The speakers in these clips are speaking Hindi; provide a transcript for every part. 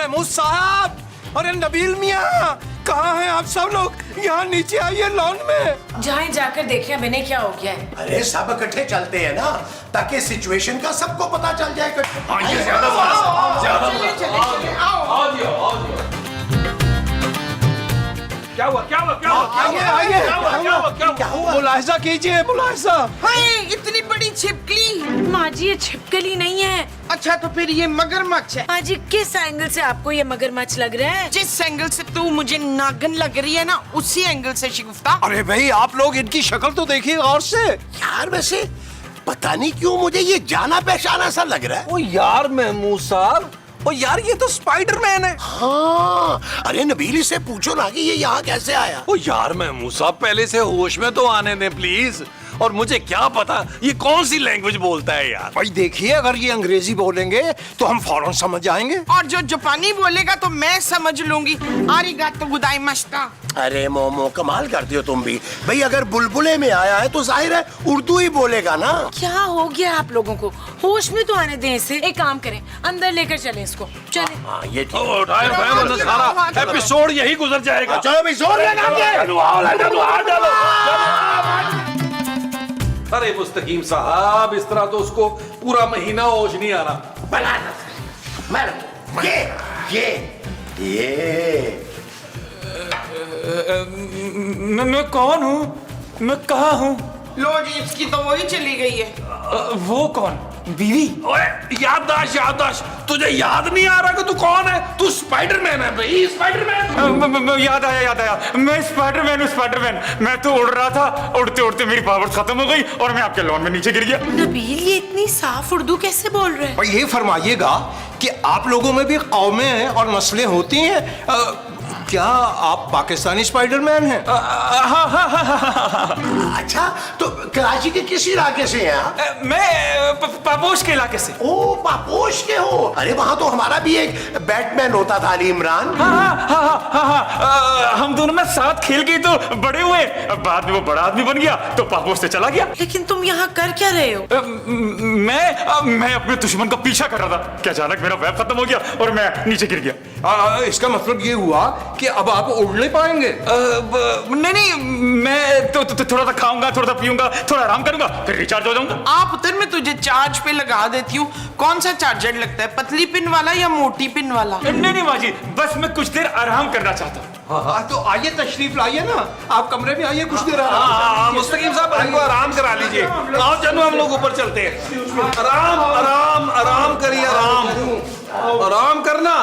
महमूद साहब, अरे नबील मियाँ, कहाँ हैं आप सब लोग? यहाँ नीचे आइए लॉन में। जाएं जाकर देखें अब इन्हें क्या हो गया है। अरे सब इकट्ठे चलते हैं ना, ताकि सिचुएशन का सबको पता चल जाए। क्या हुआ क्या हुआ क्या हुआ? आइए, मुलाहिजा कीजिए, मुलाहिजा। हाय, इतनी बड़ी छिपकली। माँ जी ये छिपकली नहीं है। अच्छा तो फिर ये मगरमच्छ है। माँ जी किस एंगल से आपको ये मगरमच्छ लग रहा है? जिस एंगल से तू मुझे नागन लग रही है ना, उसी एंगल से शिगुफ्ता। अरे भाई आप लोग इनकी शक्ल तो देखिए गौर से। यार वैसे पता नहीं क्यों मुझे ये जाना पहचाना सा लग रहा है। ओ यार महमूद साहब, ओ यार ये तो स्पाइडरमैन है। हाँ, अरे नबील से पूछो ना कि ये यहाँ कैसे आया। ओ यार महमूद साहब, पहले से होश में तो आने दें प्लीज। और मुझे क्या पता ये कौन सी लैंग्वेज बोलता है यार। भाई देखिए, अगर ये अंग्रेजी बोलेंगे तो हम फौरन समझ जाएंगे। और जो जापानी बोलेगा तो मैं समझ लूंगी। आरिगातो गोजाइमासिता। अरे मोमो, कमाल करती हो तुम भी। भाई अगर बुलबुले में आया है तो जाहिर है उर्दू ही बोलेगा ना। क्या हो गया आप लोगों को? होश में तो आने दें इसे। एक काम करें, अंदर लेकर चलें इसको। चलें। हाँ ये ठीक। उठाए वरना सारा एपिसोड यही गुजर जाएगा। चलो भाई जोर लगा अरे मुस्तकीम साहब, इस तरह तो उसको पूरा महीना होश नहीं आ रहा। ये मैं कौन हूँ? मैं कहाँ हूँ? लो जी, इसकी तो वही चली गई है। वो कौन? बीवी? ओए याददाश्त याददाश्त, तुझे याद नहीं आ रहा कि तू कौन है? तू स्पाइडरमैन है भाई, स्पाइडरमैन। याद आया मैं स्पाइडरमैन। मैं तो उड़ रहा था, उड़ते उड़ते मेरी पावर खत्म हो गई और मैं आपके लॉन में नीचे गिर गया। नबील ये इतनी साफ उर्दू कैसे बोल रहे हैं? भाई ये फरमाइएगा कि आप लोगों में भी कौमें हैं और नस्लें होती हैं। क्या आप पाकिस्तानी स्पाइडरमैन हैं? अच्छा, तो कराची के किस इलाके से हैं आप? मैं पापोश के इलाके से। ओ पापोश के हो? अरे वहाँ तो हमारा भी एक बैटमैन होता था, अली इमरान। हम दोनों ना साथ खेल के तो बड़े हुए, बाद में वो बड़ा आदमी बन गया तो पापोश से चला गया। लेकिन तुम यहाँ कर क्या रहे हो? मैं अपने दुश्मन का पीछा कर रहा था कि अचानक मेरा वेब खत्म हो गया और मैं नीचे गिर गया। इसका मतलब ये हुआ कि अब आप उड़ नहीं पाएंगे। नहीं, मैं तो थोड़ा सा खाऊंगा, थोड़ा सा पीऊंगा, थोड़ा आराम करूंगा, फिर रिचार्ज हो जाऊंगा। आप उधर, मैं तुझे चार्ज पे लगा देती हूँ। कौन सा चार्जर लगता है, पतली पिन वाला या मोटी पिन वाला? नहीं माँ जी, बस मैं कुछ देर आराम करना चाहता हूँ। हाँ तो आइए, तशरीफ लाइए ना, आप कमरे में आइए, कुछ देर मुस्तकीम साहब हमको आराम करा लीजिए। आओ चलो हम लोग ऊपर चलते हैं। आराम आराम आराम करिए, आराम करना।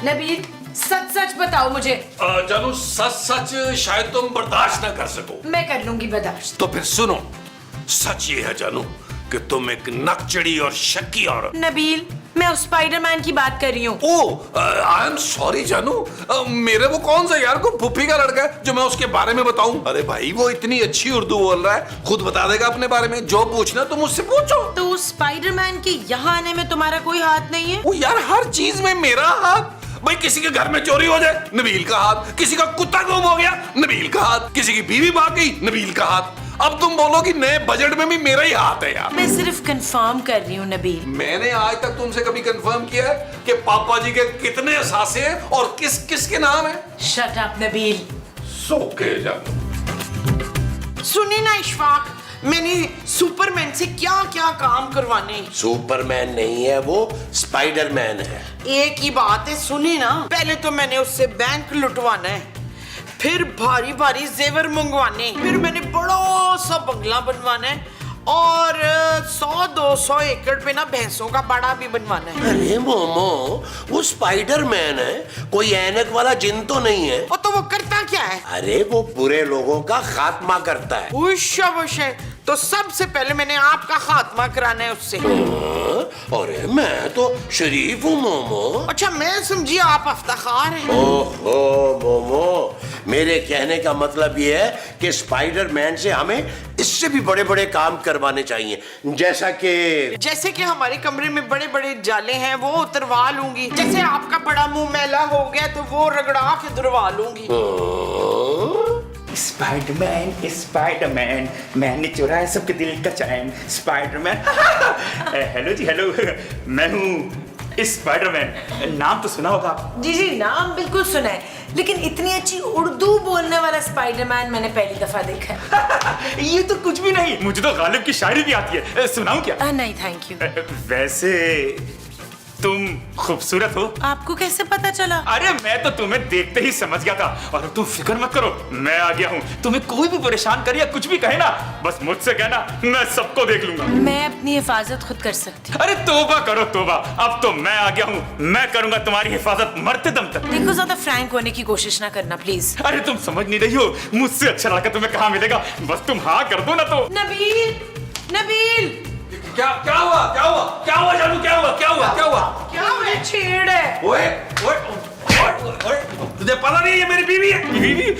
नबील सच सच बताओ मुझे। जानू, सच सच शायद तुम बर्दाश्त ना कर सको। मैं कर लूंगी बर्दाश्त। तो फिर सुनो, सच ये है जानू कि तुम एक नकचड़ी और शक्की औरत। नबील मैं उस स्पाइडरमैन की बात कर रही हूँ। ओह आई एम सॉरी जानू, मेरे वो कौन सा यार को फूफी का लड़का है जो मैं उसके बारे में बताऊं? अरे भाई वो इतनी अच्छी उर्दू बोल रहा है, खुद बता देगा अपने बारे में। जो पूछना तुम मुझसे पूछो। तो उस स्पाइडरमैन के यहाँ आने में तुम्हारा कोई हाथ नहीं है? वो यार हर चीज में मेरा हाथ। भाई किसी के घर में चोरी हो जाए, नबील का हाथ। किसी का कुत्ता गुम हो गया, नबील का हाथ। किसी की बीवी भाग गई, नबील का हाथ। अब तुम बोलो कि नए बजट में भी मेरा ही हाथ है यार। मैं सिर्फ कंफर्म कर रही हूँ नबील। मैंने आज तक तुमसे कभी कंफर्म किया है कि पापा जी के कितने असासे हैं और किस किस के नाम है? Shut up Nabeel. सोके जा। सुनी ना इशफाक, मैंने सुपरमैन से क्या क्या काम करवाने। सुपरमैन नहीं है वो, स्पाइडरमैन है। एक ही बात है, सुनी ना। पहले तो मैंने उससे बैंक लुटवाना है, फिर भारी भारी जेवर मंगवाने, फिर मैंने बड़ा सा बंगला बनवाना है और 100-200 एकड़ पे ना भैंसों का बाड़ा भी बनवाना है। अरे मोमो, वो स्पाइडरमैन है, कोई ऐनक वाला जिन तो नहीं है। और तो वो करता क्या है? अरे वो बुरे लोगों का खात्मा करता है। उश तो सबसे पहले मैंने आपका खात्मा कराना है उससे। अरे मैं तो शरीफ हूँ मोमो। अच्छा मैं समझी आप अफ्ताखार हैं। ओहो मोमो, मेरे कहने का मतलब ये है कि स्पाइडरमैन से हमें इससे भी बड़े बड़े काम करवाने चाहिए। जैसे कि हमारे कमरे में बड़े बड़े जाले हैं, वो उतरवा लूंगी। जैसे आपका बड़ा मुंह मैला हो गया तो वो रगड़ा के धुलवा लूंगी। स्पाइडरमैन स्पाइडरमैन, मैंने चुराया सबके दिल का चैन। स्पाइडरमैन हेलो जी हेलो, मैं हूँ स्पाइडरमैन। नाम तो सुना होगा आप। जी जी, नाम बिल्कुल सुना है, लेकिन इतनी अच्छी उर्दू बोलने वाला स्पाइडरमैन मैंने पहली दफा देखा है। ये तो कुछ भी नहीं, मुझे तो गालिब की शायरी भी आती है, सुनाऊं क्या? नहीं थैंक यू। वैसे तुम खूबसूरत हो। आपको कैसे पता चला? अरे मैं तो तुम्हें देखते ही समझ गया था, और तुम फिक्र मत करो, मैं आ गया हूँ। तुम्हें कोई भी परेशान करे या कुछ भी कहे ना, बस मुझसे कहना, मैं सबको देख लूंगा। मैं अपनी हिफाजत खुद कर सकती हूँ। अरे तौबा करो तौबा, अब तो मैं आ गया हूँ, मैं करूंगा तुम्हारी हिफाजत मरते दम तक। देखो ज्यादा फ्रैंक होने की कोशिश ना करना प्लीज। अरे तुम समझ नहीं रही हो, मुझसे अच्छा लड़का तुम्हें कहाँ मिलेगा, बस तुम हाँ कर दो ना तो। नबील, नबील, क्या क्या हुआ क्या हुआ क्या हुआ जानू, क्या हुआ क्या हुआ क्या हुआ? क्या हुआ? छेड़ है। ओए ओए ओए ओए, तुझे पता नहीं ये मेरी बीवी है? बीवी?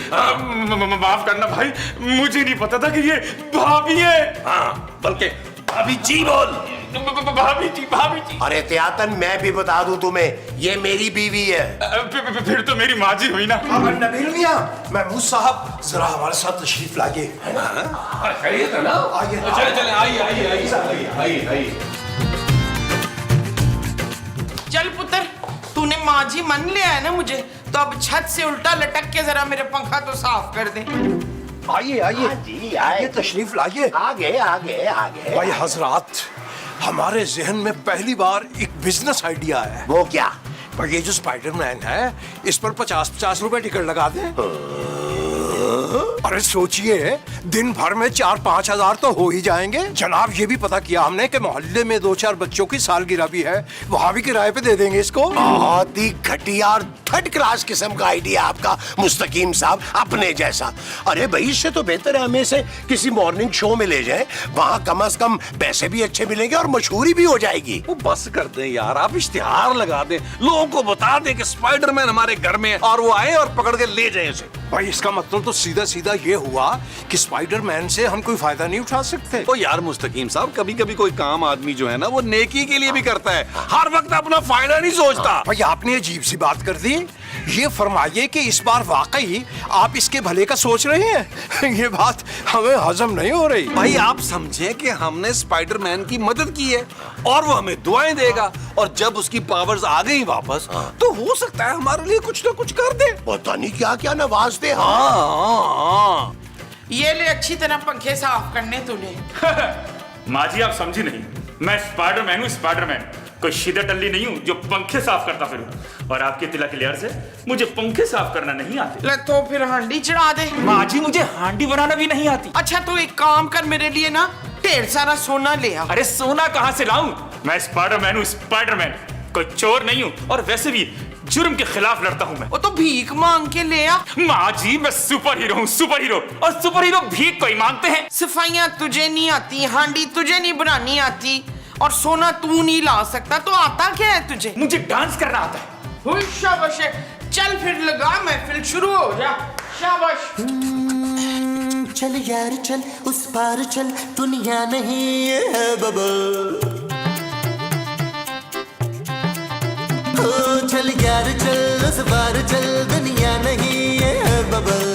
माफ करना भाई, मुझे नहीं पता था कि ये भाभी है। हाँ, बल्कि भाभी जी बोल। भाभी जी भाभी जी। अरे त्यातन, मैं भी बता दूं तुम्हें, ये मेरी बीवी है। फिर तो मेरी माँ जी हुई ना। नबील मियां, महमूद साहब जरा हमारे साथ तशरीफ लाइए। खैरियत है ना? आइए। चले चले, आइए आइए आइए आइए आइए। चल पुत्र, तूने माँ जी मन लिया है ना मुझे, तो अब छत से उल्टा लटक के जरा मेरे पंखा तो साफ कर दे। आइए आइए आइए, तशरीफ लाइए। आगे आगे आगे। भाई हजरात, हमारे जहन में पहली बार एक बिजनेस आइडिया है। वो क्या? भाई ये जो स्पाइडरमैन है, इस पर 50-50 रुपए टिकट लगा दें। अरे सोचिए, दिन भर में 4-5 हजार तो हो ही जाएंगे। जनाब ये भी पता किया हमने कि मोहल्ले में 2-4 बच्चों की सालगिरह भी है, वहाँ भी किराए पे दे देंगे इसको। बहुत ही घटिया और थर्ड क्लास किस्म का आइडिया आपका मुस्तकीम साहब, अपने जैसा। अरे भाई, इससे तो बेहतर है हमें से किसी मॉर्निंग शो में ले जाएं, वहाँ कम से कम पैसे भी अच्छे मिलेंगे और मशहूरी भी हो जाएगी। वो बस कर दें यार, आप इश्तिहार लगा दें, लोगों को बता दें कि स्पाइडरमैन हमारे घर में है, और वो आए और पकड़ के ले जाए उसे। भाई इसका मतलब तो सीधा सीधा ये हुआ कि स्पाइडरमैन से हम कोई फायदा नहीं उठा सकते। ओ यार मुस्तकीम साहब, कभी कभी कोई काम आदमी जो है ना, वो नेकी के लिए भी करता है, हर वक्त अपना फायदा नहीं सोचता। भाई आपने अजीब सी बात कर दी। ये फरमाइए कि इस बार वाकई आप इसके भले का सोच रहे हैं? ये बात हमें हजम नहीं हो रही। भाई आप समझे कि हमने स्पाइडरमैन की मदद की है और वो हमें दुआएं देगा, और जब उसकी पावर्स आ गई वापस, तो हो सकता है हमारे लिए कुछ ना कुछ कर दे। पता नहीं क्या क्या नवाज दे। हाँ। ये ले अच्छी तरह पंखे साफ करने तूने। माँ जी आप समझी नहीं, मैं स्पाइडरमैन हूँ, स्पाइडरमैन, कोई सीधा टल्ली नहीं हूँ जो पंखे साफ करता फिरूं। और आपके तिलक क्लियर से मुझे पंखे साफ करना नहीं आते। ले तो फिर हांडी चढ़ा दे। माँ जी मुझे हांडी बनाना भी नहीं आती। अच्छा तो एक काम कर, मेरे लिए ना ढेर सारा सोना ले आ। अरे सोना कहाँ से लाऊं? मैं स्पाइडरमैन हूँ, स्पाइडरमैन, कोई चोर नहीं हूँ, और वैसे भी जुर्म के खिलाफ लड़ता हूँ मैं। वो तो भीख मांग के ले आ। माँ जी मैं सुपर हीरो हूँ, सुपर हीरो, और सुपर हीरो भीख कोई मांगते हैं? सफाइयाँ तुझे नहीं आती, हांडी तुझे नहीं बनानी आती, और सोना तू नहीं ला सकता, तो आता क्या है तुझे? मुझे डांस करना आता है। हुई शाबाश है। चल फिर लगा महफिल, शुरू हो जा। शाबाश। चल यार चल, उस पार चल, दुनिया नहीं है बबल। ओ चल यार चल, उस पार चल, दुनिया नहीं है बबल।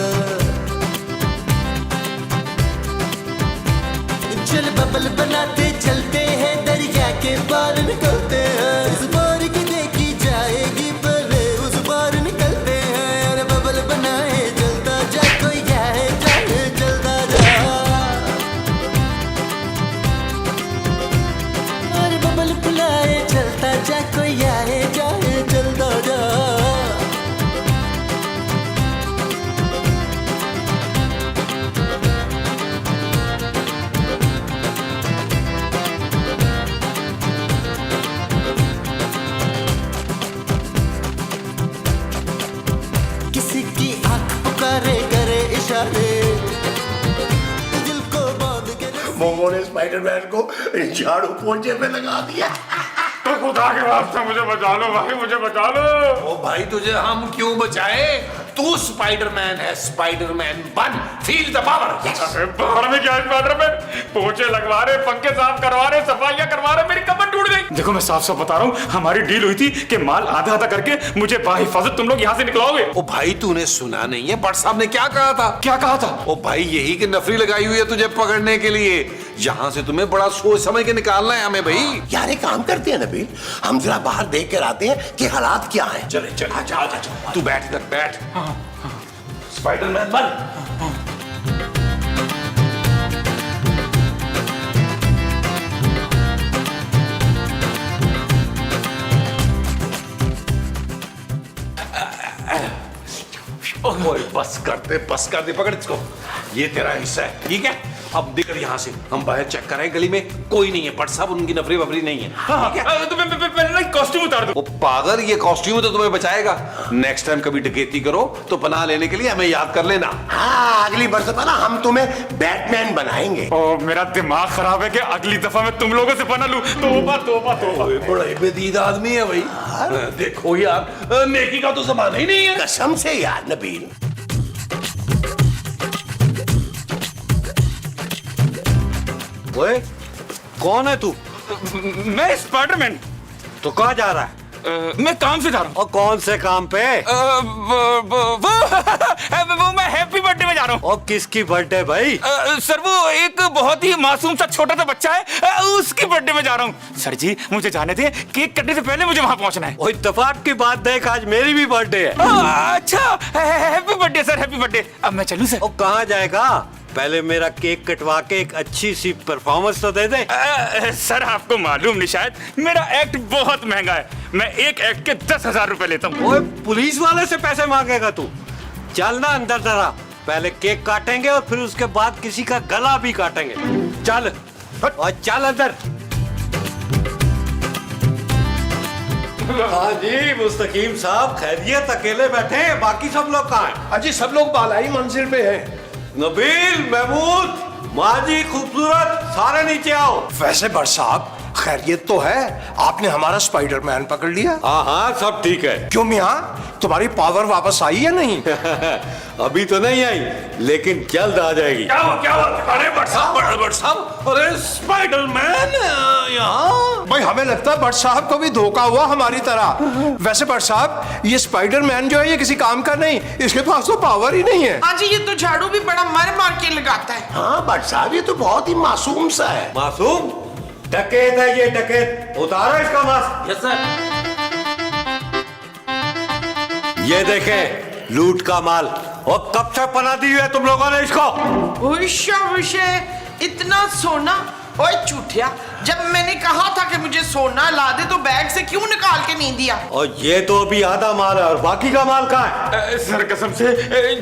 चल बबल बनाते चलते हैं, दरिया के पार निकलते हैं। इस पार की देखी जाएगी, पहले उस पार निकलते हैं। अरे बबल बनाए चलता जा, कोई जाए जाए चलता जा। अरे बबल बुलाए चलता जा, कोई आए जाए चलता जा। किसी की आंख पुकारे करे इशारे, दिल को बांध के मोमो ने स्पाइडरमैन को झाड़ू पोंछे पे लगा दिया। तो खुदा के वास्ते मुझे बचा लो भाई, मुझे बचा लो। ओ भाई तुझे हम क्यों बचाए? तू स्पाइडरमैन है, स्पाइडरमैन बन, फील द पावर। अरे बाहर में क्या स्पाइडरमैन, पोछे लगवा रहे, पंखे साफ करवा रहे, सफाइयां करवा रहे, मेरी कमर टूट गई। देखो मैं साफ साफ बता रहा हूँ, हमारी डील हुई थी कि माल आधा आधा करके मुझे बाहिफाजत तुम लोग यहाँ से निकलाओगे। ओ भाई तूने सुना नहीं है भट्ट साहब ने क्या कहा था? क्या कहा था? ओ भाई यही कि नफरी लगाई हुई है तुझे पकड़ने के लिए, यहाँ से तुम्हें बड़ा सोच समझ के निकालना है हमें भाई। यार एक काम करते हैं नबील, हम जरा बाहर देख कर आते हैं कि हालात क्या हैं। चले चले, आजा तू बैठ इधर बैठ। स्पाइडरमैन बन। ओए बस कर दे, पकड़ इसको, ये तेरा हिस्सा है, ठीक है? अब निकल यहाँ से, हम बाहर चेक करें गली में कोई नहीं है, बट साहब उनकी नफरी वफरी नहीं है, ठीक है? तो पहले कॉस्ट्यूम उतार दो। वो पागल, ये कॉस्ट्यूम तो तुम्हें बचाएगा। नेक्स्ट टाइम कभी डकैती करो तो पनाह लेने के लिए हमें याद कर लेना। हाँ अगली मर्तबा ना हम तुम्हें बैटमैन बनाएंगे। ओ मेरा दिमाग खराब है कि अगली दफा मैं तुम लोगों से पना लूं। तौबा तौबा तौबा। बड़ा बेदीद आदमी है भाई। देखो यार, नेकी का तो जमाना ही नहीं है। कसम से यार नबील। ओए, कौन है तू? मैं स्पाइडरमैन। तो कहाँ जा रहा है? मैं काम से जा रहा हूँ। और कौन से काम पे? वो मैं हैप्पी बर्थडे में जा रहा हूँ। और किसकी बर्थडे भाई? सर वो एक बहुत ही मासूम सा छोटा सा बच्चा है, उसकी बर्थडे में जा रहा हूँ। सर जी मुझे जाने दें, केक कटने से पहले मुझे वहाँ पहुँचना है। ओ इत्तेफाक की बात देख, आज मेरी भी बर्थडे है। अच्छा happy birthday sir, happy birthday. अब मैं चलूँ सर? और कहाँ जाएगा? पहले मेरा केक कटवा के एक अच्छी सी परफॉर्मेंस तो दे दे। सर आपको मालूम नहीं शायद, मेरा एक्ट बहुत महंगा है। मैं एक एक्ट के 10,000 रुपए लेता हूँ। ओए पुलिस वाले से पैसे मांगेगा तू? चल ना अंदर जरा, पहले केक काटेंगे और फिर उसके बाद किसी का गला भी काटेंगे। चल और चल अंदर। हाँ जी मुस्तकीम साहब, खैरियत? अकेले बैठे हैं, बाकी सब लोग कहाँ हैं? अजी सब लोग बालाई मंजिल पे हैं। नबील, महमूद, माजी, खूबसूरत, सारे नीचे आओ। वैसे बट साहब खैरियत तो है, आपने हमारा स्पाइडरमैन पकड़ लिया। हाँ हाँ सब ठीक है। क्यों मियाँ, तुम्हारी पावर वापस आई या नहीं? अभी तो नहीं आई, लेकिन जल्द आ जाएगी। क्या हुआ? अरे बट साहब, अरे स्पाइडरमैन यहाँ। भाई हमें लगता है बट साहब को भी धोखा हुआ हमारी तरह। वैसे बट साहब ये स्पाइडरमैन जो है ये किसी काम का नहीं, इसके पास तो पावर ही नहीं है। हाँ जी, ये तो झाड़ू भी बड़ा मार मार के लगाता है। हाँ बट साहब ये तो बहुत ही मासूम सा है। मासूम? डकैत है ये, डकैत। उतारो इसका मास्क। Yes sir. ये देखें लूट का माल। और कब से पना दी है तुम लोगों ने इसको? विषय इतना सोना। ओए चूठिया, जब मैंने कहा था कि मुझे सोना ला दे तो बैग से क्यों निकाल के नहीं दिया? और ये तो अभी आधा माल है, और बाकी का माल कहाँ है? सर कसम से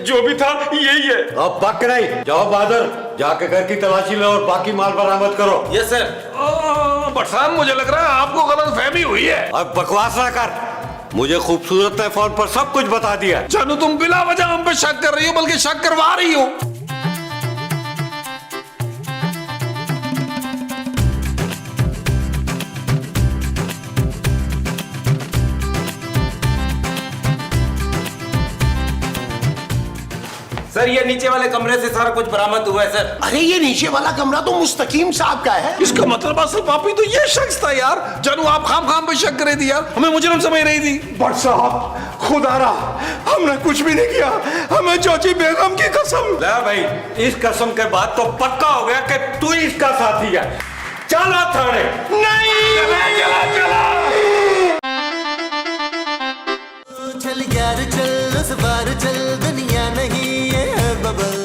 जो भी था यही है। अब बक नहीं, जाओ बहादुर, जाके घर की तलाशी लो और बाकी माल बरामद करो। Yes sir. बट साहब मुझे लग रहा है आपको गलत फहमी हुई है। अब बकवास ना कर, मुझे खूबसूरत ने फोन पर सब कुछ बता दिया। जानू तुम बिला वजह हम पे शक कर रही हो, बल्कि शक करवा रही हो। सर ये नीचे वाले कमरे से सारा कुछ बरामद हुआ है सर। अरे ये नीचे वाला कमरा तो मुस्तकीम साहब का है। इसका मतलब असल पापी तो ये शख्स था यार। जानू आप खाम पे शक करे थी यार, हमें मुजरिम समझ रही थी। बट साहब खुदारा हमने कुछ भी नहीं किया, हमें चौची बेगम की कसम। ले भाई, इस कसम के बाद तो पक्का हो गया कि तू ही इसका साथी है। चलो थाने। चल यार चल, उस बार चल, दुनिया नहीं ये है बबल।